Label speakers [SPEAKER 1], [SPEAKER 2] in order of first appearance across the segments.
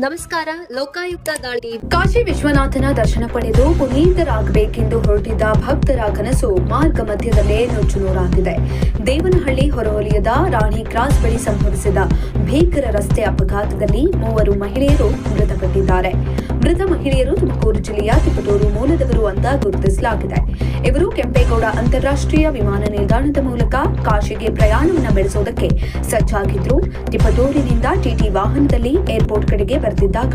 [SPEAKER 1] ನಮಸ್ಕಾರ. ಲೋಕಾಯುಕ್ತ ದಾಳಿ.
[SPEAKER 2] ಕಾಶಿ ವಿಶ್ವನಾಥನ ದರ್ಶನ ಪಡೆದು ಪುನೀತರಾಗಬೇಕೆಂದು ಹೊರಟಿದ್ದ ಭಕ್ತರ ಕನಸು ಮಾರ್ಗ ಮಧ್ಯದಲ್ಲೇ ನುಚ್ಚುನೂರಾಗಿದೆ. ದೇವನಹಳ್ಳಿ ಹೊರವಲಯದ ರಾಣಿ ಕ್ರಾಸ್ ಬಳಿ ಸಂಭವಿಸಿದ ಭೀಕರ ರಸ್ತೆ ಅಪಘಾತದಲ್ಲಿ 3 ಮಹಿಳೆಯರು ಮೃತಪಟ್ಟಿದ್ದಾರೆ. ಮೃತ ಮಹಿಳೆಯರು ತುಮಕೂರು ಜಿಲ್ಲೆಯ ತಿಪಟೂರು ಮೂಲದವರು ಅಂತ ಗುರುತಿಸಲಾಗಿದೆ. ಇವರು ಕೆಂಪೇಗೌಡ ಅಂತಾರಾಷ್ಟ್ರೀಯ ವಿಮಾನ ನಿಲ್ದಾಣದ ಮೂಲಕ ಕಾಶಿಗೆ ಪ್ರಯಾಣವನ್ನು ಬೆಳೆಸೋದಕ್ಕೆ ಸಜ್ಜಾಗಿದ್ರು. ತಿಪಟೂರಿನಿಂದ ಟಿಟಿ ವಾಹನದಲ್ಲಿ ಏರ್ಪೋರ್ಟ್ ಕಡೆಗೆ ಬರೆದಿದ್ದಾಗ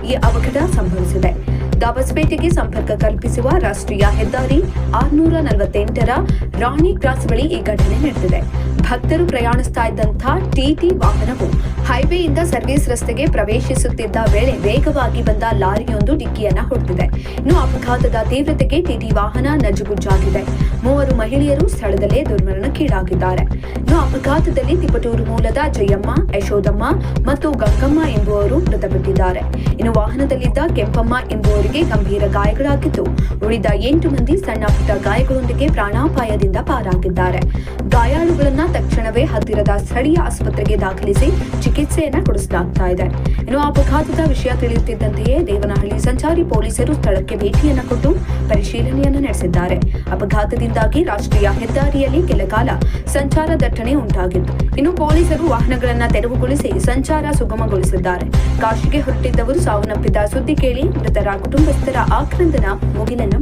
[SPEAKER 2] ಈ ಅವಘಡ ಸಂಭವಿಸಿದೆ. ದಾಬಸ್ಪೇಟೆಗೆ ಸಂಪರ್ಕ ಕಲ್ಪಿಸುವ ರಾಷ್ಟ್ರೀಯ ಹೆದ್ದಾರಿ 648ರ ರಾಣಿ ಕ್ರಾಸ್ ಬಳಿ ಈ ಘಟನೆ ನಡೆದಿದೆ. ಭಕ್ತರು ಪ್ರಯಾಣಿಸ್ತಾ ಇದ್ದಂತಹ ಟಿಟಿ ವಾಹನವು ಹೈವೇಯಿಂದ ಸರ್ವಿಸ್ ರಸ್ತೆಗೆ ಪ್ರವೇಶಿಸುತ್ತಿದ್ದ ವೇಳೆ ವೇಗವಾಗಿ ಬಂದ ಲಾರಿಯೊಂದು ಡಿಕ್ಕಿಯನ್ನ ಹೊಡೆದಿದೆ. ಇನ್ನು ಅಪಘಾತದ ತೀವ್ರತೆಗೆ ಟಿಟಿ ವಾಹನ ನಜ್ಜುಗುಜ್ಜಾಗಿದೆ. 3 ಮಹಿಳೆಯರು ಸ್ಥಳದಲ್ಲೇ ದುರ್ಮರಣಕ್ಕೀಡಾಗಿದ್ದಾರೆ. ಇನ್ನು ಅಪಘಾತದಲ್ಲಿ ತಿಪಟೂರು ಮೂಲದ ಜಯಮ್ಮ, ಯಶೋದಮ್ಮ ಮತ್ತು ಗಂಗಮ್ಮ ಎಂಬುವರು ಮೃತಪಟ್ಟಿದ್ದಾರೆ. ಇನ್ನು ವಾಹನದಲ್ಲಿದ್ದ ಕೆಂಪಮ್ಮ ಎಂಬುವರಿಗೆ ಗಂಭೀರ ಗಾಯಗಳಾಗಿದ್ದು, ಉಳಿದ 8 ಮಂದಿ ಸಣ್ಣ ಪುಟ್ಟ ಗಾಯಗಳೊಂದಿಗೆ ಪ್ರಾಣಾಪಾಯದಿಂದ ಪಾರಾಗಿದ್ದಾರೆ. ಗಾಯಾಳುಗಳನ್ನ ತಕ್ಷಣವೇ ಹತ್ತಿರದ ಸ್ಥಳೀಯ ಆಸ್ಪತ್ರೆಗೆ ದಾಖಲಿಸಿ ಚಿಕಿತ್ಸೆಯನ್ನ ಕೊಡಿಸಲಾಗ್ತಾ ಇದೆ. ಇನ್ನು ಅಪಘಾತದ ವಿಷಯ ತಿಳಿಯುತ್ತಿದ್ದಂತೆಯೇ ದೇವನಹಳ್ಳಿ ಸಂಚಾರಿ ಪೊಲೀಸರು ಸ್ಥಳಕ್ಕೆ ಭೇಟಿಯನ್ನ ಕೊಟ್ಟು ಪರಿಶೀಲನೆಯನ್ನು ನಡೆಸಿದ್ದಾರೆ. ಅಪಘಾತದಿಂದಾಗಿ ರಾಷ್ಟ್ರೀಯ ಹೆದ್ದಾರಿಯಲ್ಲಿ ಕೆಲಕಾಲ ಸಂಚಾರ ದಟ್ಟಣೆ ಉಂಟಾಗಿತ್ತು. ಇನ್ನು ಪೊಲೀಸರು ವಾಹನಗಳನ್ನ ತೆರವುಗೊಳಿಸಿ ಸಂಚಾರ ಸುಗಮಗೊಳಿಸಿದ್ದಾರೆ. ಕಾಶಿಗೆ ಹೊರಟಿದ್ದವರು ಸಾವನ್ನಪ್ಪಿದ್ದ ಸುದ್ದಿ ಕೇಳಿ ಮೃತರ ಕುಟುಂಬಸ್ಥರ ಆಕ್ರಂದನ ಮುಗಿಲನ್ನು